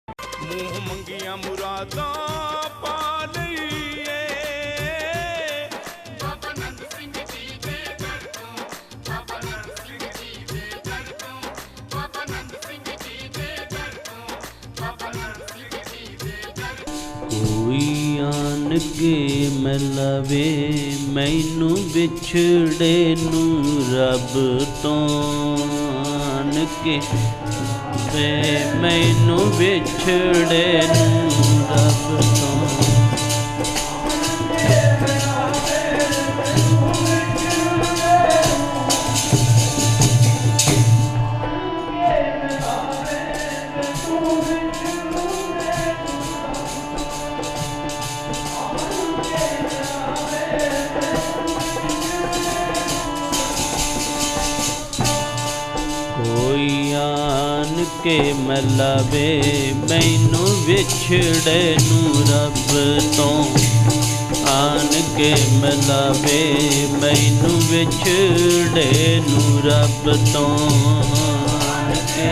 ਮੂੰਹ ਮੰਗੀਆਂ ਮੁਰਾਦਾਂ ਪਾ ਲਈਏ। ਬਾਬਾ ਨੰਦ ਸਿੰਘ ਜੀ ਦੇ ਦਰ ਤੋਂ, ਬਾਬਾ ਨੰਦ ਸਿੰਘ ਜੀ ਦੇ ਦਰ ਤੋਂ, ਬਾਬਾ ਨੰਦ ਸਿੰਘ ਜੀ ਦੇ ਦਰ ਤੋਂ, ਬਾਬਾ ਨੰਦ ਸਿੰਘ ਜੀ ਦੇ ਦਰ ਤੋਂ। ਕੋਈ ਆਨ ਕੇ ਮਿਲਾਵੇ ਮੈਨੂੰ ਵਿਛੜੇ ਨੂੰ ਰੱਬ ਤੋਂ, ਆਨ ਕੇ ਵੇ ਮੈਨੂੰ ਵਿਛੜੇ ਨੂੰ ਰੱਬ ਤੋਂ। ਕੋਈ ਆਨ ਕੇ ਮਿਲਾਵੇ ਮੈਨੂੰ ਵਿਛੜੇ ਨੂੰ ਰੱਬ ਤੋਂ, ਆਨ ਕੇ ਮਿਲਾਵੇ ਮੈਨੂੰ ਵਿਛੜੇ ਨੂੰ ਰੱਬ ਤੋਂ, ਆਨ ਕੇ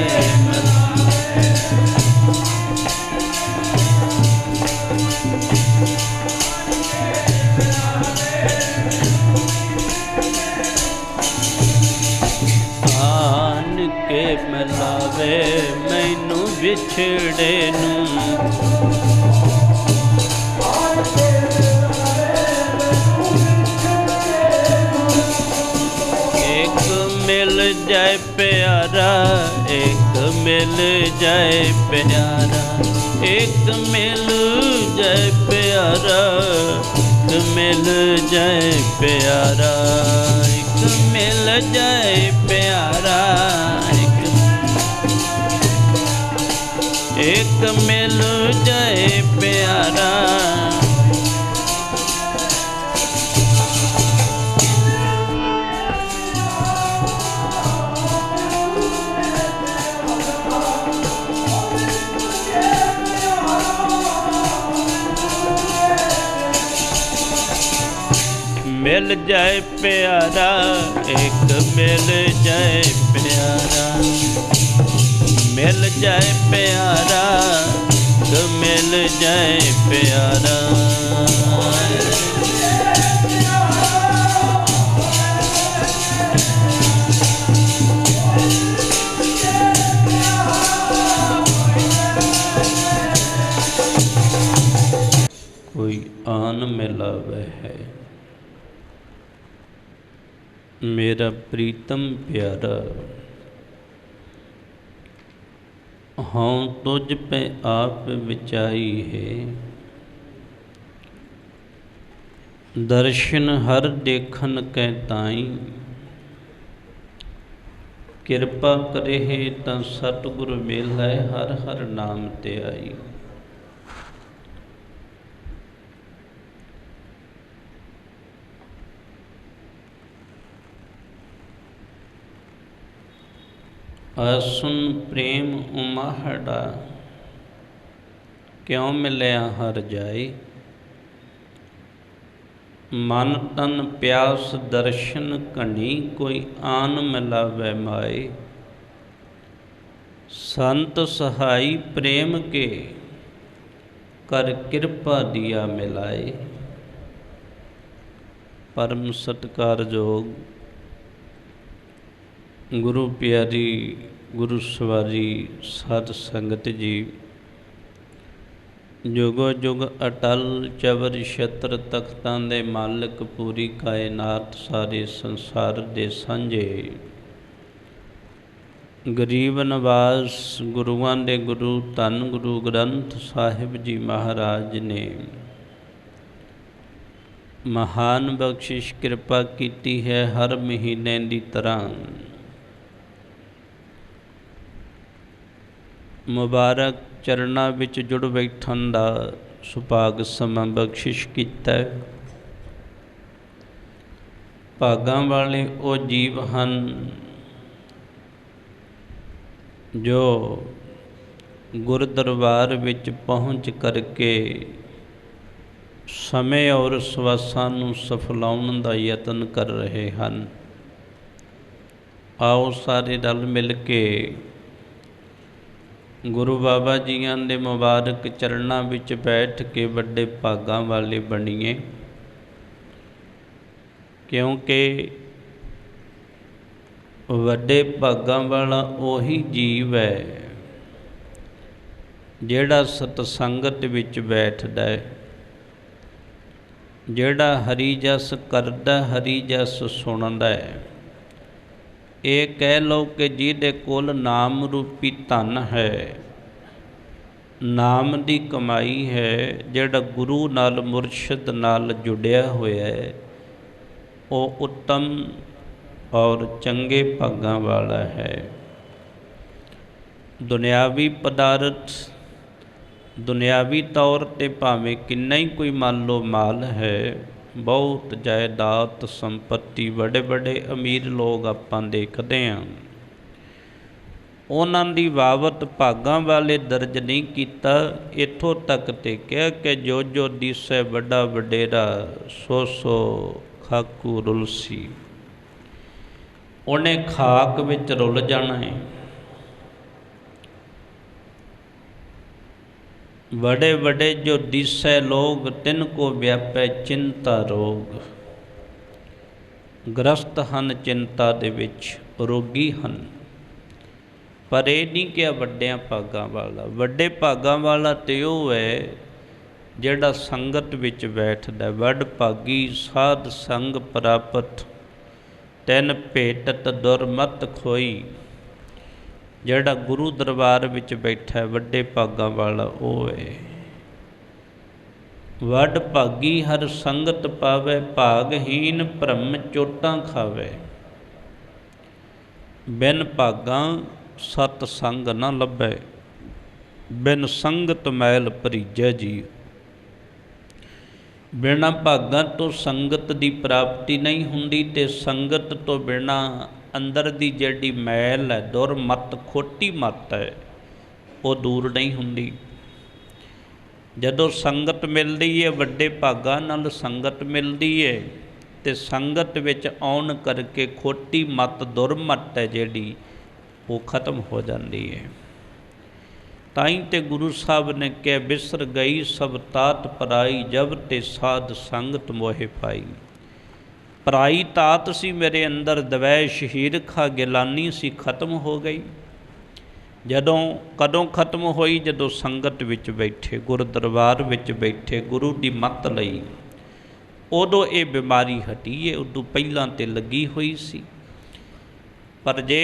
ਕੇ ਮਿਲਾਵੇ ਮੈਨੂੰ ਵਿਛੜੇ ਨੂੰ। ਇੱਕ ਮਿਲ ਜਾਏ ਪਿਆਰਾ, ਇੱਕ ਮਿਲ ਜਾਏ ਪਿਆਰਾ, ਇੱਕ ਮਿਲ ਜਾਏ ਪਿਆਰਾ, ਇੱਕ ਮਿਲ ਜਾਏ ਪਿਆਰਾ, ਇੱਕ ਮਿਲ ਜਾਏ ਪਿਆਰਾ, ਇੱਕ ਮਿਲ ਜਾਏ ਪਿਆਰਾ। मिल जाए प्यारा, एक मिल जाए प्यारा, मिल जाए प्यारा, तो मिल जाए प्यारा। कोई आन मिलावे है मेरा प्रीतम प्यारा, हाँ तुझ पे आप विचाई है। दर्शन हर देखन कै ताई, किरपा करे तां सतगुर मेलै हर हर नाम ते आई। असुन प्रेम उमाहड़ा, क्यों मिलया हर जाए। मन तन प्यास दर्शन घनी, कोई आन मिलावे माए। संत सहाई प्रेम के, कर किरपा दिया मिलाए। परम सत्कारयोग गुरु प्यारी गुरु सवारी साध संगत जी, जुगो जुग अटल चवर छत्र तख्तां दे मालिक, पूरी कायनात सारे संसार दे सांझे, गरीब नवाज गुरुआं दे गुरु धन गुरु ग्रंथ साहिब जी महाराज ने महान बख्शिश कृपा कीती है। हर महीने दी तरह मुबारक चरना विच जुड़ बैठन दा सुभाग समा बख्शिश कीता। भागां वाले वो जीव हन जो गुर दरबार विच पहुँच करके समय और सवासां नूं सफलाउण दा यतन कर रहे हन। आओ सारे रल मिल के ਗੁਰੂ ਬਾਬਾ ਜੀਆਂ ਦੇ ਮੁਬਾਰਕ ਚਰਨਾਂ ਵਿੱਚ ਬੈਠ ਕੇ ਵੱਡੇ ਭਾਗਾਂ ਵਾਲੇ ਬਣੀਏ, ਕਿਉਂਕਿ ਵੱਡੇ ਭਾਗਾਂ ਵਾਲਾ ਉਹੀ ਜੀਵ ਹੈ ਜਿਹੜਾ ਸਤਸੰਗਤ ਵਿੱਚ ਬੈਠਦਾ ਹੈ, ਜਿਹੜਾ ਹਰੀ ਜਸ ਕਰਦਾ, ਹਰੀ ਜਸ ਸੁਣਦਾ ਹੈ। ਇਹ ਕਹਿ ਲਓ ਕਿ ਜਿਹਦੇ ਕੋਲ ਨਾਮ ਰੂਪੀ ਧਨ ਹੈ, ਨਾਮ ਦੀ ਕਮਾਈ ਹੈ, ਜਿਹੜਾ ਗੁਰੂ ਨਾਲ ਮੁਰਸ਼ਿਦ ਨਾਲ ਜੁੜਿਆ ਹੋਇਆ ਹੈ, ਉਹ ਉੱਤਮ ਔਰ ਚੰਗੇ ਭਾਗਾਂ ਵਾਲਾ ਹੈ। ਦੁਨਿਆਵੀ ਪਦਾਰਥ, ਦੁਨਿਆਵੀ ਤੌਰ 'ਤੇ ਭਾਵੇਂ ਕਿੰਨਾ ਹੀ ਕੋਈ ਮੰਨ ਲਓ ਮਾਲ ਹੈ, ਬਹੁਤ ਜਾਇਦਾਦ ਸੰਪੱਤੀ, ਬੜੇ ਬੜੇ ਅਮੀਰ ਲੋਕ ਆਪਾਂ ਦੇਖਦੇ ਹਾਂ, ਉਹਨਾਂ ਦੀ ਬਾਬਤ ਭਾਗਾਂ ਵਾਲੇ ਦਰਜ ਨਹੀਂ ਕੀਤਾ। ਇੱਥੋਂ ਤੱਕ ਤੇ ਕਿਹਾ ਕਿ ਜੋ ਜੋ ਦਿਸੈ ਵੱਡਾ ਵਡੇਰਾ, ਸੋ ਸੋ ਖਾਕੂ ਰੁਲਸੀ। ਉਹਨੇ ਖਾਕ ਵਿੱਚ ਰੁਲ ਜਾਣਾ ਹੈ। बड़े बड़े जो दिसै लोग, तिनको व्यापै चिंता रोग। ग्रस्त ਹਨ ਚਿੰਤਾ ਦੇ ਵਿੱਚ, ਰੋਗੀ ਹਨ। ਪਰ ਇਹ ਨਹੀਂ ਕਿ ਵੱਡਿਆਂ ਭਾਗਾਂ ਵਾਲਾ। ਵੱਡੇ ਭਾਗਾਂ ਵਾਲਾ ਤੇ ਉਹ ਹੈ ਜਿਹੜਾ ਸੰਗਤ ਵਿੱਚ ਬੈਠਦਾ। ਵੱਡ ਭਾਗੀ ਸਾਧ ਸੰਗ ਪ੍ਰਾਪਤ, ਤੈਨ ਭੇਟਤ ਦੁਰਮਤ ਖੋਈ। ਜਿਹੜਾ ਗੁਰੂ ਦਰਬਾਰ ਵਿੱਚ ਬੈਠਾ ਵੱਡੇ ਭਾਗਾਂ ਵਾਲਾ ਉਹ ਹੈ। ਵੱਡ ਭਾਗੀ ਹਰ ਸੰਗਤ ਪਾਵੇ, ਭਾਗਹੀਨ ਭਰਮ ਚੋਟਾਂ ਖਾਵੇ। ਬਿਨ ਭਾਗਾਂ ਸਤ ਸੰਗ ਨਾ ਲੱਭੈ, ਬਿਨ ਸੰਗਤ ਮੈਲ ਭਰੀਜੈ ਜੀ। ਬਿਨਾਂ ਭਾਗਾਂ ਤੋਂ ਸੰਗਤ ਦੀ ਪ੍ਰਾਪਤੀ ਨਹੀਂ ਹੁੰਦੀ, ਤੇ ਸੰਗਤ ਤੋਂ ਬਿਨਾਂ ਅੰਦਰ ਦੀ ਜਿਹੜੀ ਮੈਲ ਹੈ, ਦੁਰਮਤ ਖੋਟੀ ਮੱਤ ਹੈ, ਉਹ ਦੂਰ ਨਹੀਂ ਹੁੰਦੀ। ਜਦੋਂ ਸੰਗਤ ਮਿਲਦੀ ਹੈ, ਵੱਡੇ ਭਾਗਾਂ ਨਾਲ ਸੰਗਤ ਮਿਲਦੀ ਹੈ, ਤੇ ਸੰਗਤ ਵਿੱਚ ਆਉਣ ਕਰਕੇ ਖੋਟੀ ਮੱਤ, ਦੁਰਮਤ ਹੈ ਜਿਹੜੀ, ਉਹ ਖਤਮ ਹੋ ਜਾਂਦੀ ਹੈ। ਤਾਂ ਹੀ ਤੇ ਗੁਰੂ ਸਾਹਿਬ ਨੇ ਕਿਹਾ, ਬਿਸਰ ਗਈ ਸਭ ਤਾਤ ਪਰਾਈ, ਜਬ ਤੇ ਸਾਧ ਸੰਗਤ ਮੋਹਿ ਪਾਈ। ਪਰਾਈ ਤਾਤ ਸੀ ਮੇਰੇ ਅੰਦਰ, ਦਵੈਸ਼ ਹੀਰਖਾ ਗਿਲਾਨੀ ਸੀ, ਖਤਮ ਹੋ ਗਈ। ਕਦੋਂ ਖਤਮ ਹੋਈ? ਜਦੋਂ ਸੰਗਤ ਵਿੱਚ ਬੈਠੇ, ਗੁਰ ਦਰਬਾਰ ਵਿੱਚ ਬੈਠੇ, ਗੁਰੂ ਦੀ ਮੱਤ ਲਈ, ਉਦੋਂ ਇਹ ਬਿਮਾਰੀ ਹਟੀ ਹੈ। ਉਦੋਂ ਪਹਿਲਾਂ ਤੇ ਲੱਗੀ ਹੋਈ ਸੀ। ਪਰ ਜੇ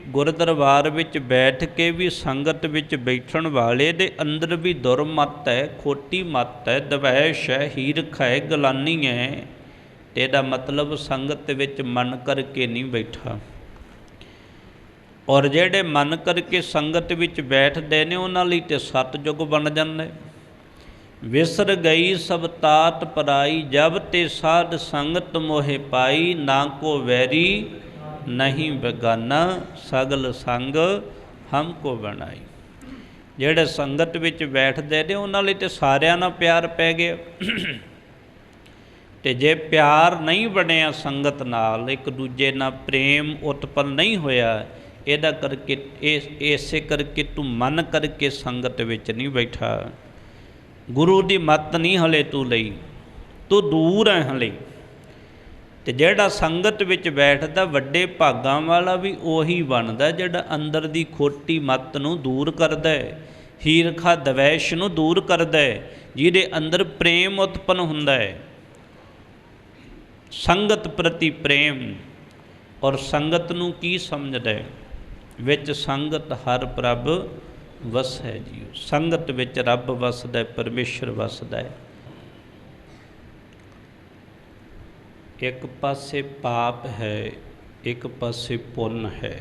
ਗੁਰ ਦਰਬਾਰ ਵਿੱਚ ਬੈਠ ਕੇ ਵੀ ਸੰਗਤ ਵਿੱਚ ਬੈਠਣ ਵਾਲੇ ਦੇ ਅੰਦਰ ਵੀ ਦੁਰਮਤ ਹੈ, ਖੋਟੀ ਮੱਤ ਹੈ, ਦਵੈਸ਼ ਹੈ, ਹੀਰਖਾ ਹੈ, ਗਿਲਾਨੀ ਹੈ, ਤੇ ਇਹਦਾ ਮਤਲਬ ਸੰਗਤ ਵਿੱਚ ਮਨ ਕਰਕੇ ਨਹੀਂ ਬੈਠਾ। ਔਰ ਜਿਹੜੇ ਮਨ ਕਰਕੇ ਸੰਗਤ ਵਿੱਚ ਬੈਠਦੇ ਨੇ, ਉਹਨਾਂ ਲਈ ਤੇ ਸਤਿਯੁਗ ਬਣ ਜਾਂਦਾ। ਵਿਸਰ ਗਈ ਸਭ ਤਾਤ ਪਰਾਈ, ਜਬ ਤੇ ਸਾਧ ਸੰਗਤ ਮੋਹਿ ਪਾਈ। ਨਾ ਕੋ ਵੈਰੀ ਨਹੀਂ ਬੇਗਾਨਾ, ਸਗਲ ਸੰਗ ਹਮਕੋ ਬਣਾਈ। ਜਿਹੜੇ ਸੰਗਤ ਵਿੱਚ ਬੈਠਦੇ ਨੇ, ਉਹਨਾਂ ਲਈ ਤੇ ਸਾਰਿਆਂ ਨਾਲ ਪਿਆਰ ਪੈ ਗਿਆ। ਤੇ ਜੇ ਪਿਆਰ ਨਹੀਂ ਬਣਿਆ ਸੰਗਤ ਨਾਲ, ਇੱਕ ਦੂਜੇ ਨਾਲ ਪ੍ਰੇਮ ਉਤਪੰਨ ਨਹੀਂ ਹੋਇਆ, ਇਹਦਾ ਕਰਕੇ ਇਸੇ ਕਰਕੇ ਤੂੰ ਮਨ ਕਰਕੇ ਸੰਗਤ ਵਿੱਚ ਨਹੀਂ ਬੈਠਾ। ਗੁਰੂ ਦੀ ਮੱਤ ਨਹੀਂ ਹਲੇ ਤੂੰ ਲਈ, ਤੂੰ ਦੂਰ ਹੈ ਹਲੇ। ਤੇ ਜਿਹੜਾ ਸੰਗਤ ਵਿੱਚ ਬੈਠਦਾ, ਵੱਡੇ ਭਾਗਾਂ ਵਾਲਾ ਵੀ ਉਹੀ ਬਣਦਾ ਜਿਹੜਾ ਅੰਦਰ ਦੀ ਖੋਟੀ ਮੱਤ ਨੂੰ ਦੂਰ ਕਰਦਾ ਹੈ, ਹੀਰਖਾ ਦਵੈਸ਼ ਨੂੰ ਦੂਰ ਕਰਦਾ ਹੈ, ਜਿਹਦੇ ਅੰਦਰ ਪ੍ਰੇਮ ਉਤਪੰਨ ਹੁੰਦਾ ਹੈ। ਸੰਗਤ ਪ੍ਰਤੀ ਪ੍ਰੇਮ। ਔਰ ਸੰਗਤ ਨੂੰ ਕੀ ਸਮਝਦਾ ਹੈ? ਵਿੱਚ ਸੰਗਤ ਹਰ ਪ੍ਰਭ ਵਸੈ ਜੀ। ਸੰਗਤ ਵਿੱਚ ਰੱਬ ਵਸਦਾ, ਪਰਮੇਸ਼ਰ ਵਸਦਾ ਹੈ। ਇੱਕ ਪਾਸੇ ਪਾਪ ਹੈ, ਇੱਕ ਪਾਸੇ ਪੁੰਨ ਹੈ।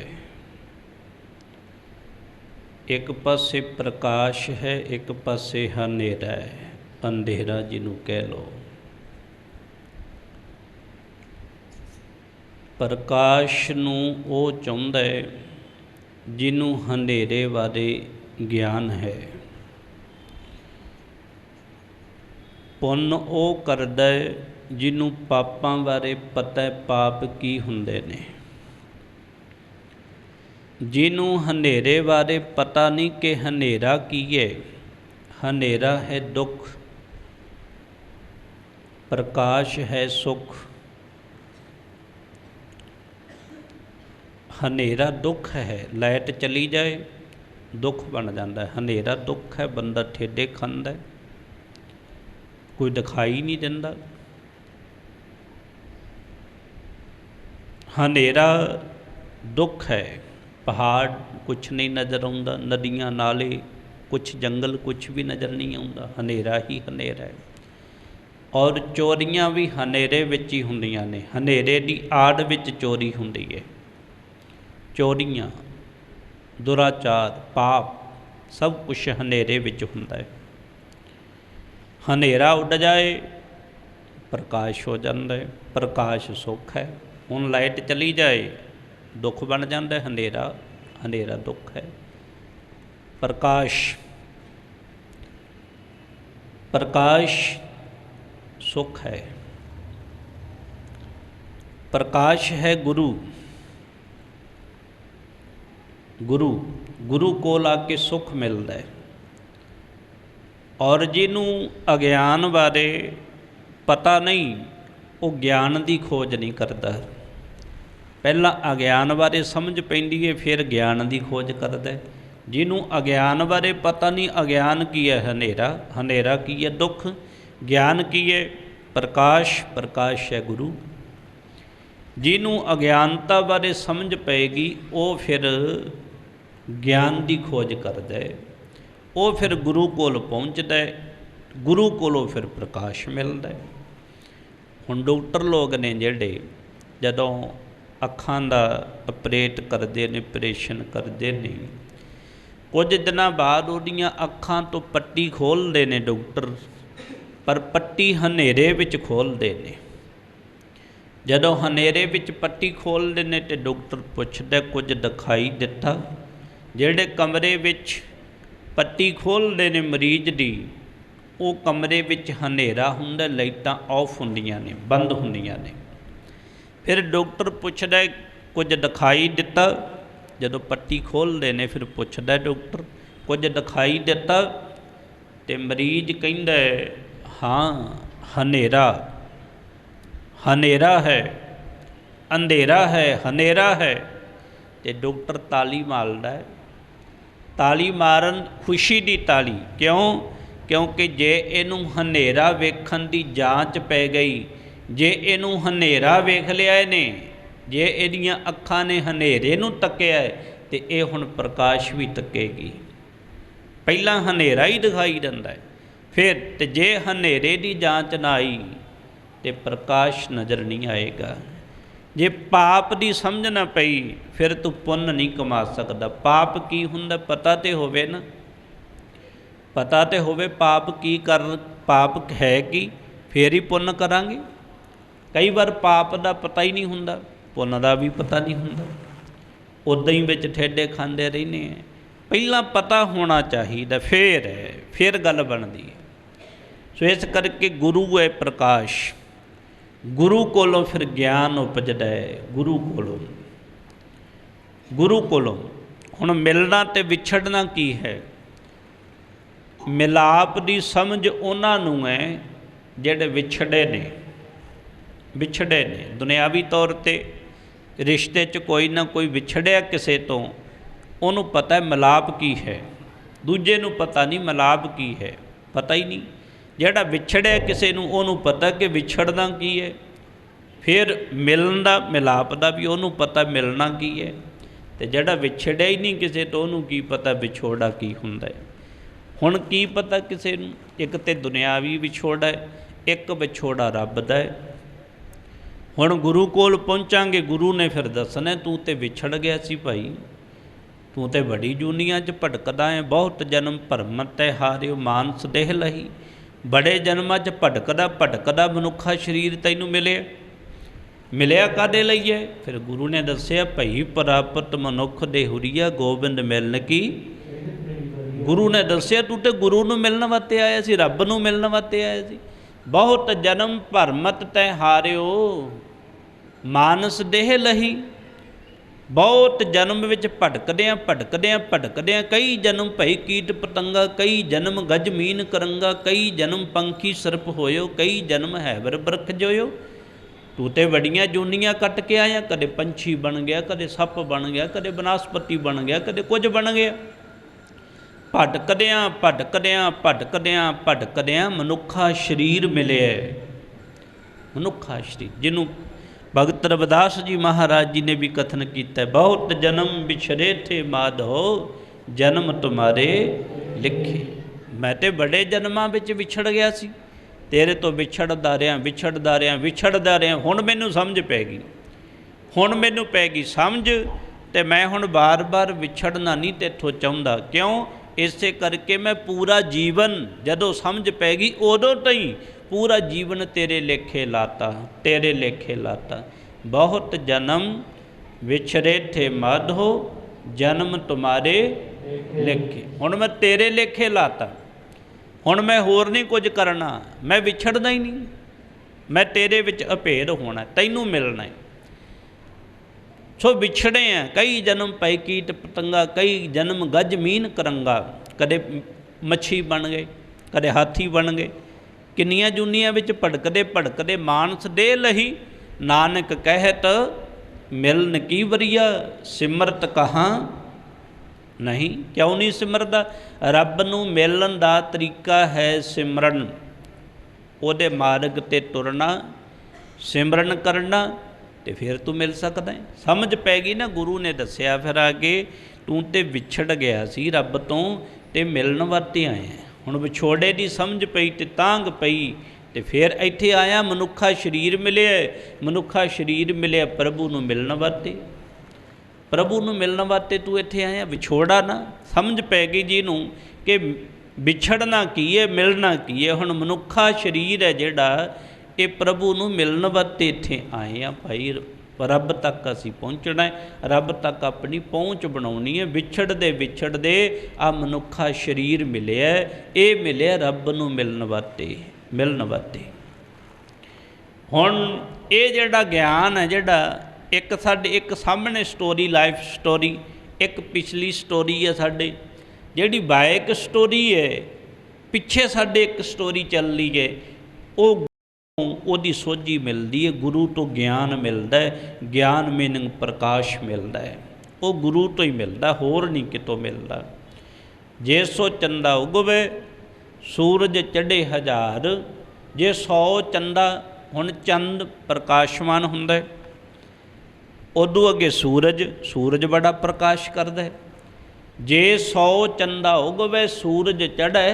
ਇੱਕ ਪਾਸੇ ਪ੍ਰਕਾਸ਼ ਹੈ, ਇੱਕ ਪਾਸੇ ਹਨੇਰਾ ਹੈ, ਅੰਧੇਰਾ ਜਿਹਨੂੰ ਕਹਿ ਲਓ। ਪ੍ਰਕਾਸ਼ ਨੂੰ ਉਹ ਚਾਹੁੰਦਾ ਹੈ ਜਿਹਨੂੰ ਹਨੇਰੇ ਬਾਰੇ ਗਿਆਨ ਹੈ। ਪੁੰਨ ਉਹ ਕਰਦਾ ਹੈ ਜਿਹਨੂੰ ਪਾਪਾਂ ਬਾਰੇ ਪਤਾ ਹੈ, ਪਾਪ ਕੀ ਹੁੰਦੇ ਨੇ। ਜਿਹਨੂੰ ਹਨੇਰੇ ਬਾਰੇ ਪਤਾ ਨਹੀਂ ਕਿ ਹਨੇਰਾ ਕੀ ਹੈ। ਹਨੇਰਾ ਹੈ ਦੁੱਖ, ਪ੍ਰਕਾਸ਼ ਹੈ ਸੁੱਖ। ਹਨੇਰਾ ਦੁੱਖ ਹੈ, ਲਾਈਟ ਚਲੀ ਜਾਏ ਦੁੱਖ ਬਣ ਜਾਂਦਾ। ਹਨੇਰਾ ਦੁੱਖ ਹੈ, ਬੰਦਾ ਠੇਡੇ ਖਾਂਦਾ, ਕੋਈ ਦਿਖਾਈ ਨਹੀਂ ਦਿੰਦਾ। ਹਨੇਰਾ ਦੁੱਖ ਹੈ, ਪਹਾੜ ਕੁਛ ਨਹੀਂ ਨਜ਼ਰ ਆਉਂਦਾ, ਨਦੀਆਂ ਨਾਲੇ ਕੁਛ ਜੰਗਲ ਕੁਛ ਵੀ ਨਜ਼ਰ ਨਹੀਂ ਆਉਂਦਾ। ਹਨੇਰਾ ਹੀ ਹਨੇਰਾ ਹੈ। ਔਰ ਚੋਰੀਆਂ ਵੀ ਹਨੇਰੇ ਵਿੱਚ ਹੀ ਹੁੰਦੀਆਂ ਨੇ। ਹਨੇਰੇ ਦੀ ਆੜ ਵਿੱਚ ਚੋਰੀ ਹੁੰਦੀ ਹੈ। ਚੋਰੀਆਂ, ਦੁਰਾਚਾਰ, ਪਾਪ ਸਭ ਕੁਛ ਹਨੇਰੇ ਵਿੱਚ ਹੁੰਦਾ ਹੈ। ਹਨੇਰਾ ਉੱਡ ਜਾਏ ਪ੍ਰਕਾਸ਼ ਹੋ ਜਾਂਦਾ ਹੈ। ਪ੍ਰਕਾਸ਼ ਸੁੱਖ ਹੈ। ਹੁਣ ਲਾਈਟ ਚਲੀ ਜਾਏ ਦੁੱਖ ਬਣ ਜਾਂਦਾ। ਹਨੇਰਾ ਹਨੇਰਾ ਦੁੱਖ ਹੈ। ਪ੍ਰਕਾਸ਼ ਪ੍ਰਕਾਸ਼ ਸੁੱਖ ਹੈ। ਪ੍ਰਕਾਸ਼ ਹੈ ਗੁਰੂ। ਗੁਰੂ ਗੁਰੂ ਕੋਲ ਆ ਕੇ ਸੁੱਖ ਮਿਲਦਾ ਹੈ। ਔਰ ਜਿਹਨੂੰ ਅਗਿਆਨ ਬਾਰੇ ਪਤਾ ਨਹੀਂ, ਉਹ ਗਿਆਨ ਦੀ ਖੋਜ ਨਹੀਂ ਕਰਦਾ। ਪਹਿਲਾਂ ਅਗਿਆਨ ਬਾਰੇ ਸਮਝ ਪੈਂਦੀ ਹੈ, ਫਿਰ ਗਿਆਨ ਦੀ ਖੋਜ ਕਰਦਾ। ਜਿਹਨੂੰ ਅਗਿਆਨ ਬਾਰੇ ਪਤਾ ਨਹੀਂ, ਅਗਿਆਨ ਕੀ ਹੈ? ਹਨੇਰਾ। ਹਨੇਰਾ ਕੀ ਹੈ? ਦੁੱਖ। ਗਿਆਨ ਕੀ ਹੈ? ਪ੍ਰਕਾਸ਼। ਪ੍ਰਕਾਸ਼ ਹੈ ਗੁਰੂ। ਜਿਹਨੂੰ ਅਗਿਆਨਤਾ ਬਾਰੇ ਸਮਝ ਪਏਗੀ, ਉਹ ਫਿਰ ਗਿਆਨ ਦੀ ਖੋਜ ਕਰਦਾ ਹੈ। ਉਹ ਫਿਰ ਗੁਰੂ ਕੋਲ ਪਹੁੰਚਦਾ ਹੈ। ਗੁਰੂ ਕੋਲੋਂ ਫਿਰ ਪ੍ਰਕਾਸ਼ ਮਿਲਦਾ ਹੈ। ਹੁਣ ਡਾਕਟਰ ਲੋਕ ਨੇ ਜਿਹੜੇ ਜਦੋਂ ਅੱਖਾਂ ਦਾ ਆਪਰੇਟ ਕਰਦੇ ਨੇ, ਆਪਰੇਸ਼ਨ ਕਰਦੇ ਨੇ, ਕੁਝ ਦਿਨਾਂ ਬਾਅਦ ਉਹਦੀਆਂ ਅੱਖਾਂ ਤੋਂ ਪੱਟੀ ਖੋਲ੍ਹਦੇ ਨੇ ਡਾਕਟਰ, ਪਰ ਪੱਟੀ ਹਨੇਰੇ ਵਿੱਚ ਖੋਲ੍ਹਦੇ ਨੇ। ਜਦੋਂ ਹਨੇਰੇ ਵਿੱਚ ਪੱਟੀ ਖੋਲ੍ਹਦੇ ਨੇ ਤੇ ਡਾਕਟਰ ਪੁੱਛਦਾ ਕੁਝ ਦਿਖਾਈ ਦਿੱਤਾ? ਜਿਹੜੇ ਕਮਰੇ ਵਿੱਚ ਪੱਟੀ ਖੋਲ੍ਹਦੇ ਨੇ ਮਰੀਜ਼ ਦੀ, ਉਹ ਕਮਰੇ ਵਿੱਚ ਹਨੇਰਾ ਹੁੰਦਾ, ਲਾਈਟਾਂ ਆਫ ਹੁੰਦੀਆਂ ਨੇ, ਬੰਦ ਹੁੰਦੀਆਂ ਨੇ। ਫਿਰ ਡਾਕਟਰ ਪੁੱਛਦਾ ਕੁਝ ਦਿਖਾਈ ਦਿੱਤਾ? ਜਦੋਂ ਪੱਟੀ ਖੋਲ੍ਹਦੇ ਨੇ ਫਿਰ ਪੁੱਛਦਾ ਡਾਕਟਰ ਕੁਝ ਦਿਖਾਈ ਦਿੱਤਾ? ਤੇ ਮਰੀਜ਼ ਕਹਿੰਦਾ ਹਾਂ ਹਨੇਰਾ ਹਨੇਰਾ ਹੈ, ਅੰਧੇਰਾ ਹੈ, ਹਨੇਰਾ ਹੈ। ਤੇ ਡਾਕਟਰ ਤਾਲੀ ਮਾਰਦਾ ਹੈ। ਤਾਲੀ ਮਾਰਨ ਖੁਸ਼ੀ ਦੀ ਤਾਲੀ। ਕਿਉਂ? ਕਿਉਂਕਿ ਜੇ ਇਹਨੂੰ ਹਨੇਰਾ ਵੇਖਣ ਦੀ ਜਾਂਚ ਪੈ ਗਈ, ਜੇ ਇਹਨੂੰ ਹਨੇਰਾ ਵੇਖ ਲਿਆ ਇਹਨੇ, ਜੇ ਇਹਦੀਆਂ ਅੱਖਾਂ ਨੇ ਹਨੇਰੇ ਨੂੰ ਤੱਕਿਆ ਤੇ ਇਹ ਹੁਣ ਪ੍ਰਕਾਸ਼ ਵੀ ਤੱਕੇਗੀ। ਪਹਿਲਾਂ ਹਨੇਰਾ ਹੀ ਦਿਖਾਈ ਦਿੰਦਾ ਹੈ, ਫਿਰ ਤੇ ਜੇ ਹਨੇਰੇ ਦੀ ਜਾਂਚ ਨਾ ਆਈ ਤੇ ਪ੍ਰਕਾਸ਼ ਨਜ਼ਰ ਨਹੀਂ ਆਏਗਾ। ਜੇ ਪਾਪ ਦੀ ਸਮਝ ਨਾ ਪਈ ਫਿਰ ਤੂੰ ਪੁੰਨ ਨਹੀਂ ਕਮਾ ਸਕਦਾ। ਪਾਪ ਕੀ ਹੁੰਦਾ ਪਤਾ ਤੇ ਹੋਵੇ ਨਾ, ਪਤਾ ਤੇ ਹੋਵੇ ਪਾਪ ਕੀ ਪਾਪ ਹੈ ਕੀ, ਫੇਰ ਹੀ ਪੁੰਨ ਕਰਾਂਗੇ। ਕਈ ਵਾਰ ਪਾਪ ਦਾ ਪਤਾ ਹੀ ਨਹੀਂ ਹੁੰਦਾ, ਪੁੰਨ ਦਾ ਵੀ ਪਤਾ ਨਹੀਂ ਹੁੰਦਾ, ਉੱਦਾਂ ਹੀ ਵਿੱਚ ਠੇਡੇ ਖਾਂਦੇ ਰਹਿੰਦੇ ਆ। ਪਹਿਲਾਂ ਪਤਾ ਹੋਣਾ ਚਾਹੀਦਾ, ਫਿਰ ਗੱਲ ਬਣਦੀ ਹੈ। ਸੋ ਇਸ ਕਰਕੇ ਗੁਰੂ ਹੈ ਪ੍ਰਕਾਸ਼। ਗੁਰੂ ਕੋਲੋਂ ਫਿਰ ਗਿਆਨ ਉਪਜਦਾ ਹੈ। ਗੁਰੂ ਕੋਲੋਂ ਹੁਣ ਮਿਲਣਾ ਤੇ ਵਿਛੜਨਾ ਕੀ ਹੈ? ਮਿਲਾਪ ਦੀ ਸਮਝ ਉਹਨਾਂ ਨੂੰ ਹੈ ਜਿਹੜੇ ਵਿਛੜੇ ਨੇ। ਦੁਨਿਆਵੀ ਤੌਰ 'ਤੇ ਰਿਸ਼ਤੇ 'ਚ ਕੋਈ ਨਾ ਕੋਈ ਵਿਛੜਿਆ ਕਿਸੇ ਤੋਂ, ਉਹਨੂੰ ਪਤਾ ਮਿਲਾਪ ਕੀ ਹੈ। ਦੂਜੇ ਨੂੰ ਪਤਾ ਨਹੀਂ ਮਿਲਾਪ ਕੀ ਹੈ, ਪਤਾ ਹੀ ਨਹੀਂ। ਜਿਹੜਾ ਵਿਛੜਿਆ ਕਿਸੇ ਨੂੰ ਉਹਨੂੰ ਪਤਾ ਕਿ ਵਿਛੜਨਾ ਕੀ ਹੈ। ਫਿਰ ਮਿਲਣ ਦਾ, ਮਿਲਾਪ ਦਾ ਵੀ ਉਹਨੂੰ ਪਤਾ ਮਿਲਣਾ ਕੀ ਹੈ। ਤੇ ਜਿਹੜਾ ਵਿਛੜਿਆ ਹੀ ਨਹੀਂ ਕਿਸੇ ਤੋਂ, ਉਹਨੂੰ ਕੀ ਪਤਾ ਵਿਛੋੜਾ ਕੀ ਹੁੰਦਾ ਹੈ। ਹੁਣ ਕੀ ਪਤਾ ਕਿਸੇ ਨੂੰ? ਇੱਕ ਤੇ ਦੁਨਿਆਵੀ ਵਿਛੋੜਾ ਹੈ, ਇੱਕ ਵਿਛੋੜਾ ਰੱਬ ਦਾ ਹੈ। ਹੁਣ ਗੁਰੂ ਕੋਲ ਪਹੁੰਚਾਂਗੇ, ਗੁਰੂ ਨੇ ਫਿਰ ਦੱਸਣਾ ਤੂੰ ਤੇ ਵਿਛੜ ਗਿਆ ਸੀ ਭਾਈ, ਤੂੰ ਤੇ ਬੜੀ ਜੂਨੀਆਂ 'ਚ ਭਟਕਦਾ ਹੈ। ਬਹੁਤ ਜਨਮ ਭਰਮ ਤੈ ਹਾਰਿਓ ਮਾਨਸ ਦੇਹ ਲਹੀ। ਬੜੇ ਜਨਮਾਂ 'ਚ ਭਟਕਦਾ ਮਨੁੱਖਾ ਸਰੀਰ ਤੈਨੂੰ ਮਿਲਿਆ ਕਾਹਦੇ ਲਈ ਹੈ? ਫਿਰ ਗੁਰੂ ਨੇ ਦੱਸਿਆ ਭਈ ਪ੍ਰਾਪਤ ਮਨੁੱਖ ਦੇ ਹੁਰੀਆ ਗੋਬਿੰਦ ਮਿਲਣ ਕੀ। ਗੁਰੂ ਨੇ ਦੱਸਿਆ ਤੂੰ ਤੇ ਗੁਰੂ ਨੂੰ ਮਿਲਣ ਵਾਸਤੇ ਆਇਆ ਸੀ, ਰੱਬ ਨੂੰ ਮਿਲਣ ਵਾਸਤੇ ਆਇਆ ਸੀ। ਬਹੁਤ ਜਨਮ ਭਰਮਤ ਤੈ ਹਾਰਿਓ ਮਾਨਸ ਦੇਹ ਲਹੀ। ਬਹੁਤ ਜਨਮ ਵਿੱਚ ਭਟਕਦਿਆਂ ਭਟਕਦਿਆਂ ਭਟਕਦਿਆਂ ਕਈ ਜਨਮ ਭਈ ਕੀਟ ਪਤੰਗਾ, ਕਈ ਜਨਮ ਗਜ ਮੀਨ ਕਰੰਗਾ, ਕਈ ਜਨਮ ਪੰਖੀ ਸਰਪ ਹੋਇਓ, ਕਈ ਜਨਮ ਹੈਵਰ ਬਰਖ ਜੋਇਓ। ਤੂੰ ਤੇ ਵੱਡੀਆਂ ਜੂਨੀਆਂ ਕੱਟ ਕੇ ਆਇਆ, ਕਦੇ ਪੰਛੀ ਬਣ ਗਿਆ, ਕਦੇ ਸੱਪ ਬਣ ਗਿਆ, ਕਦੇ ਬਨਸਪਤੀ ਬਣ ਗਿਆ, ਕਦੇ ਕੁਝ ਬਣ ਗਿਆ। ਭਟਕਦਿਆਂ ਭਟਕਦਿਆਂ ਭਟਕਦਿਆਂ ਭਟਕਦਿਆਂ ਮਨੁੱਖਾ ਸਰੀਰ ਮਿਲਿਆ। ਮਨੁੱਖਾ ਸਰੀਰ ਜਿਹਨੂੰ ਭਗਤ ਰਵਿਦਾਸ ਜੀ ਮਹਾਰਾਜ ਜੀ ਨੇ ਵੀ ਕਥਨ ਕੀਤਾ, ਬਹੁਤ ਜਨਮ ਵਿਛੜੇ ਥੇ ਮਾਧੋ, ਜਨਮ ਤੁਮਾਰੇ ਲਿਖੇ। ਮੈਂ ਤੇ ਬੜੇ ਜਨਮਾਂ ਵਿੱਚ ਵਿਛੜ ਗਿਆ ਸੀ, ਤੇਰੇ ਤੋਂ ਵਿਛੜਦਾ ਰਿਹਾ ਵਿਛੜਦਾ ਰਿਹਾ ਵਿਛੜਦਾ ਰਿਹਾ। ਹੁਣ ਮੈਨੂੰ ਸਮਝ ਪੈ ਗਈ, ਹੁਣ ਮੈਨੂੰ ਪੈ ਗਈ ਸਮਝ, ਤੇ ਮੈਂ ਹੁਣ ਬਾਰ-ਬਾਰ ਵਿਛੜਨਾ ਨਹੀਂ ਤੇਥੋਂ ਚਾਹੁੰਦਾ। ਕਿਉਂ? ਇਸੇ ਕਰਕੇ ਮੈਂ ਪੂਰਾ ਜੀਵਨ, ਜਦੋਂ ਸਮਝ ਪੈ ਗਈ ਉਦੋਂ ਤੋਂ ਹੀ ਪੂਰਾ ਜੀਵਨ ਤੇਰੇ ਲੇਖੇ ਲਾਤਾ, ਤੇਰੇ ਲੇਖੇ ਲਾਤਾ। ਬਹੁਤ ਜਨਮ ਵਿਛੜੇ ਥੇ ਮਾਧੋ, ਜਨਮ ਤੁਮਾਰੇ ਲੇਖੇ। ਹੁਣ ਮੈਂ ਤੇਰੇ ਲੇਖੇ ਲਾਤਾ, ਹੁਣ ਮੈਂ ਹੋਰ ਨਹੀਂ ਕੁਝ ਕਰਨਾ, ਮੈਂ ਵਿਛੜਨਾ ਹੀ ਨਹੀਂ, ਮੈਂ ਤੇਰੇ ਵਿੱਚ ਅਭੇਦ ਹੋਣਾ, ਤੈਨੂੰ ਮਿਲਣਾ ਹੈ। ਸੋ ਵਿਛੜੇ ਆ ਕਈ ਜਨਮ ਪੈ ਕੀਟ ਪਤੰਗਾ, ਕਈ ਜਨਮ ਗਜ ਮੀਨ ਕਰੰਗਾ। ਕਦੇ ਮੱਛੀ ਬਣ ਗਏ, ਕਦੇ ਹਾਥੀ ਬਣ ਗਏ। ਕਿੰਨੀਆਂ ਜੂਨੀਆਂ ਵਿੱਚ ਭਟਕਦੇ ਭਟਕਦੇ ਮਾਨਸ ਦੇ ਲਹੀ, ਨਾਨਕ ਕਹਿਤ ਮਿਲਨ ਕੀ ਵਰੀਆ, ਸਿਮਰਤ ਕਹਾਂ ਨਹੀਂ। ਕਿਉਂ ਨਹੀਂ ਸਿਮਰਦਾ? ਰੱਬ ਨੂੰ ਮਿਲਣ ਦਾ ਤਰੀਕਾ ਹੈ ਸਿਮਰਨ, ਉਹਦੇ ਮਾਰਗ 'ਤੇ ਤੁਰਨਾ, ਸਿਮਰਨ ਕਰਨਾ, ਤੇ ਫਿਰ ਤੂੰ ਮਿਲ ਸਕਦਾ ਹੈ। ਸਮਝ ਪੈ ਗਈ ਨਾ, ਗੁਰੂ ਨੇ ਦੱਸਿਆ ਫਿਰ ਆ ਕੇ, ਤੂੰ ਤੇ ਵਿਛੜ ਗਿਆ ਸੀ ਰੱਬ ਤੋਂ ਤੇ ਮਿਲਣ ਵਾਸਤੇ ਆਇਆ। ਹੁਣ ਵਿਛੋੜੇ ਦੀ ਸਮਝ ਪਈ ਤੇ ਤਾਂਘ ਪਈ, ਤੇ ਫਿਰ ਇੱਥੇ ਆਇਆ, ਮਨੁੱਖਾ ਸਰੀਰ ਮਿਲਿਆ। ਮਨੁੱਖਾ ਸਰੀਰ ਮਿਲਿਆ ਪ੍ਰਭੂ ਨੂੰ ਮਿਲਣ ਵਾਸਤੇ, ਪ੍ਰਭੂ ਨੂੰ ਮਿਲਣ ਵਾਸਤੇ ਤੂੰ ਇੱਥੇ ਆਇਆ। ਵਿਛੋੜਾ ਨਾ ਸਮਝ ਪੈ ਗਈ ਜਿਹਨੂੰ ਕਿ ਵਿਛੜਨਾ ਕੀ ਹੈ, ਮਿਲਣਾ ਕੀ ਹੈ। ਹੁਣ ਮਨੁੱਖਾ ਸਰੀਰ ਹੈ ਜਿਹੜਾ, ਇਹ ਪ੍ਰਭੂ ਨੂੰ ਮਿਲਣ ਵਾਸਤੇ ਇੱਥੇ ਆਏ ਆ ਭਾਈ। ਰੱਬ ਤੱਕ ਅਸੀਂ ਪਹੁੰਚਣਾ ਹੈ, ਰੱਬ ਤੱਕ ਆਪਣੀ ਪਹੁੰਚ ਬਣਾਉਣੀ ਹੈ। ਵਿਛੜਦੇ ਵਿਛੜਦੇ ਆ ਮਨੁੱਖਾ ਸਰੀਰ ਮਿਲਿਆ, ਇਹ ਮਿਲਿਆ ਰੱਬ ਨੂੰ ਮਿਲਣ ਵਾਸਤੇ, ਮਿਲਣ ਵਾਸਤੇ। ਹੁਣ ਇਹ ਜਿਹੜਾ ਗਿਆਨ ਹੈ, ਜਿਹੜਾ ਇੱਕ ਸਾਡੇ ਇੱਕ ਸਾਹਮਣੇ ਸਟੋਰੀ, ਲਾਈਫ ਸਟੋਰੀ, ਇੱਕ ਪਿਛਲੀ ਸਟੋਰੀ ਹੈ ਸਾਡੇ, ਜਿਹੜੀ ਬਾਇਕ ਸਟੋਰੀ ਹੈ, ਪਿੱਛੇ ਸਾਡੇ ਇੱਕ ਸਟੋਰੀ ਚੱਲ ਰਹੀ ਹੈ। ਉਹ ਉਹਦੀ ਸੋਝੀ ਮਿਲਦੀ ਹੈ, ਗੁਰੂ ਤੋਂ ਗਿਆਨ ਮਿਲਦਾ ਹੈ, ਗਿਆਨ ਮੀਨਿੰਗ ਪ੍ਰਕਾਸ਼ ਮਿਲਦਾ ਹੈ, ਉਹ ਗੁਰੂ ਤੋਂ ਹੀ ਮਿਲਦਾ, ਹੋਰ ਨਹੀਂ ਕਿਤੋਂ ਮਿਲਦਾ। ਜੇ ਸੋ ਚੰਦਾ ਉਗਵੇ ਸੂਰਜ ਚੜ੍ਹੇ ਹਜ਼ਾਰ, ਜੇ 100 ਚੰਦਾ, ਹੁਣ ਚੰਦ ਪ੍ਰਕਾਸ਼ਮਾਨ ਹੁੰਦਾ ਹੈ, ਉਦੋਂ ਅੱਗੇ ਸੂਰਜ, ਸੂਰਜ ਬੜਾ ਪ੍ਰਕਾਸ਼ ਕਰਦਾ ਹੈ। ਜੇ 100 ਚੰਦਾ ਉਗਵੇ ਸੂਰਜ ਚੜ੍ਹੇ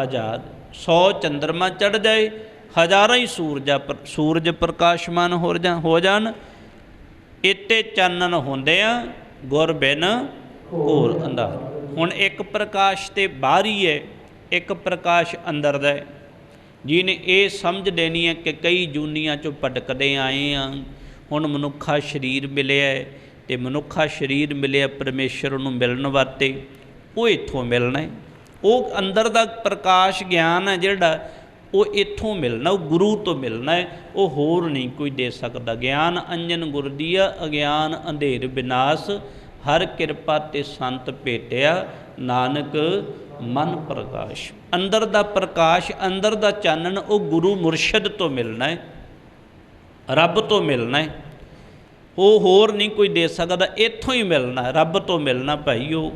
ਹਜ਼ਾਰ, 100 ਚੰਦਰਮਾ ਚੜ੍ਹ ਜਾਏ, ਹਜ਼ਾਰਾਂ ਹੀ ਸੂਰਜ ਪ੍ਰਕਾਸ਼ਮਾਨ ਹੋ ਜਾਣ। ਇੱਥੇ ਚਾਨਣ ਹੁੰਦੇ ਆ, ਗੁਰ ਬਿਨ ਘੋਰ ਅੰਧਾਰ। ਹੁਣ ਇੱਕ ਪ੍ਰਕਾਸ਼ ਤੇ ਬਾਹਰੀ ਹੈ, ਇੱਕ ਪ੍ਰਕਾਸ਼ ਅੰਦਰ ਦਾ ਹੈ। ਜਿਹਨੇ ਇਹ ਸਮਝ ਲੈਣੀ ਹੈ ਕਿ ਕਈ ਜੂਨੀਆਂ 'ਚੋਂ ਭਟਕਦੇ ਆਏ ਆ, ਹੁਣ ਮਨੁੱਖਾ ਸਰੀਰ ਮਿਲਿਆ ਹੈ, ਤੇ ਮਨੁੱਖਾ ਸਰੀਰ ਮਿਲਿਆ ਪਰਮੇਸ਼ਰ ਨੂੰ ਮਿਲਣ ਵਾਸਤੇ, ਉਹ ਇੱਥੋਂ ਮਿਲਣਾ ਹੈ। ਉਹ ਅੰਦਰ ਦਾ ਪ੍ਰਕਾਸ਼ ਗਿਆਨ ਹੈ ਜਿਹੜਾ, ਉਹ ਇੱਥੋਂ ਮਿਲਣਾ, ਉਹ ਗੁਰੂ ਤੋਂ ਮਿਲਣਾ ਹੈ, ਉਹ ਹੋਰ ਨਹੀਂ ਕੋਈ ਦੇ ਸਕਦਾ। ਗਿਆਨ ਅੰਜਨ ਗੁਰ ਦੀਆ, ਅਗਿਆਨ ਅੰਧੇਰ ਵਿਨਾਸ਼, ਹਰ ਕਿਰਪਾ ਤੇ ਸੰਤ ਭੇਟਿਆ, ਨਾਨਕ ਮਨ ਪ੍ਰਕਾਸ਼। ਅੰਦਰ ਦਾ ਪ੍ਰਕਾਸ਼, ਅੰਦਰ ਦਾ ਚਾਨਣ, ਉਹ ਗੁਰੂ ਮੁਰਸ਼ਿਦ ਤੋਂ ਮਿਲਣਾ ਹੈ, ਰੱਬ ਤੋਂ ਮਿਲਣਾ ਹੈ, ਉਹ ਹੋਰ ਨਹੀਂ ਕੋਈ ਦੇ ਸਕਦਾ। ਇੱਥੋਂ ਹੀ ਮਿਲਣਾ, ਰੱਬ ਤੋਂ ਮਿਲਣਾ ਭਾਈਓ।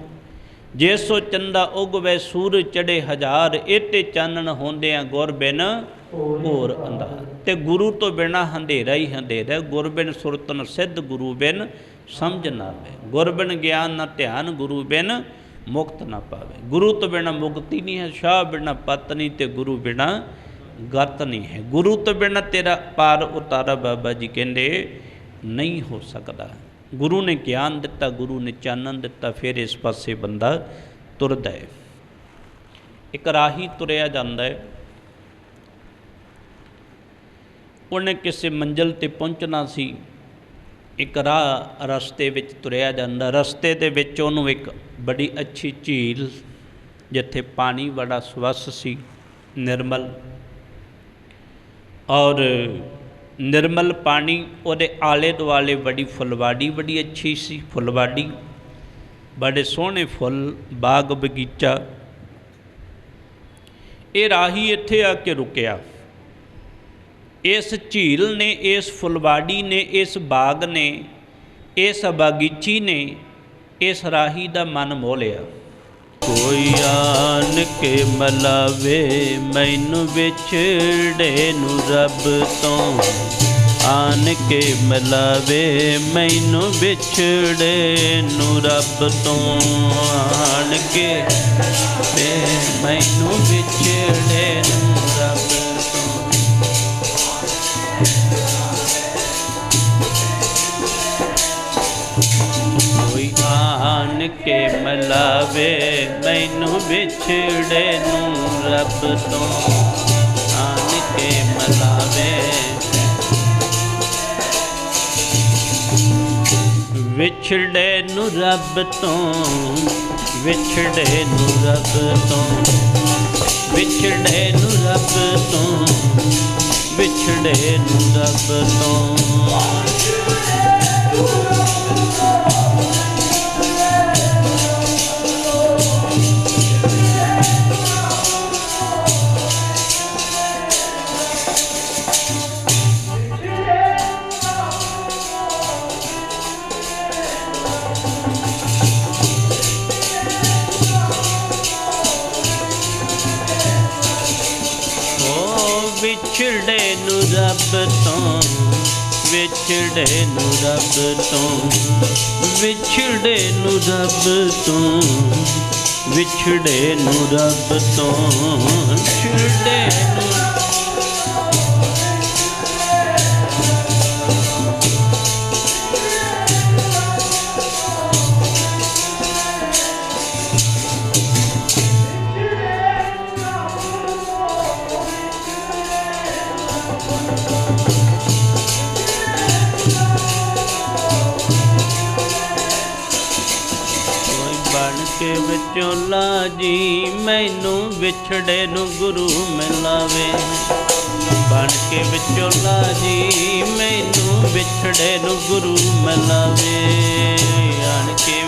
ਜੇ ਸੋ ਚੰਦਾ ਉਗਵੇ ਸੂਰਜ ਚੜ੍ਹੇ ਹਜ਼ਾਰ, ਇਹਤੇ ਚਾਨਣ ਹੁੰਦਿਆਂ ਗੁਰ ਬਿਨ ਘੋਰ ਅੰਧਾਰ। ਤੇ ਗੁਰੂ ਤੋਂ ਬਿਨਾਂ ਹਨੇਰਾ ਹੀ ਹਨੇਰਾ। ਗੁਰ ਬਿਨ ਸੁਰਤਨ ਸਿੱਧ, ਗੁਰੂ ਬਿਨ ਸਮਝ ਨਾ ਆਵੇ। ਗੁਰ ਬਿਨ ਗਿਆਨ ਨਾ ਧਿਆਨ, ਗੁਰੂ ਬਿਨ ਮੁਕਤ ਨਾ ਪਾਵੇ। ਗੁਰੂ ਤੋਂ ਬਿਨਾਂ ਮੁਕਤੀ ਨਹੀਂ ਹੈ, ਸ਼ਾਹ ਬਿਨਾਂ ਪਤ ਨਹੀਂ, ਤੇ ਗੁਰੂ ਬਿਨਾਂ ਗਤ ਨਹੀਂ ਹੈ। ਗੁਰੂ ਤੋਂ ਬਿਨਾਂ ਤੇਰਾ ਪਾਰ ਉਤਾਰਾ ਬਾਬਾ ਜੀ ਕਹਿੰਦੇ ਨਹੀਂ ਹੋ ਸਕਦਾ। ਗੁਰੂ ਨੇ ਗਿਆਨ ਦਿੱਤਾ, ਗੁਰੂ ਨੇ ਚਾਨਣ ਦਿੱਤਾ, ਫਿਰ ਇਸ ਪਾਸੇ ਬੰਦਾ ਤੁਰਦਾ ਹੈ। ਇੱਕ ਰਾਹੀ ਤੁਰਿਆ ਜਾਂਦਾ ਹੈ, ਉਹਨੇ ਕਿਸੇ ਮੰਜ਼ਿਲ 'ਤੇ ਪਹੁੰਚਣਾ ਸੀ। ਇੱਕ ਰਸਤੇ ਵਿੱਚ ਤੁਰਿਆ ਜਾਂਦਾ, ਰਸਤੇ ਦੇ ਵਿੱਚ ਉਹਨੂੰ ਇੱਕ ਬੜੀ ਅੱਛੀ ਝੀਲ, ਜਿੱਥੇ ਪਾਣੀ ਬੜਾ ਸਵੱਛ ਸੀ, ਨਿਰਮਲ, ਔਰ निर्मल पानी ਉਹਦੇ ਆਲੇ ਦੁਆਲੇ बड़ी फुलवाड़ी बड़ी अच्छी सी फुलवाड़ी बड़े सोहने फुल बाग बगीचा। ये राही इत्थे आके रुकिया। इस झील ने, इस फुलवाड़ी ने, इस बाग ने, इस बागीची ने इस राही दा मन मोह लिया। कोई आन के मलावे मैनू विछड़े नू रब तो, आन के मिलावे मैनू विछड़े नू रब तो, आन के मैनू विछड़े नू रब तो। कोई आन के मिलावे मैनू विछड़े नू रब तो, आन के मिलावे विछड़े नू रब तो, विछड़े नू रब तो, विछड़े नू रब तो, विछड़े नू रब तो। विछड़े नू रब तो, विछड़े नू रब तो, विछड़े नू रब तो, विछड़े नू रब तो, विछड़े नू। के विचोला जी मैनू विछड़े नू गुरु मिलावे, बन के विचोला जी मैनू विछड़े नू गुरु मिलावे, आन के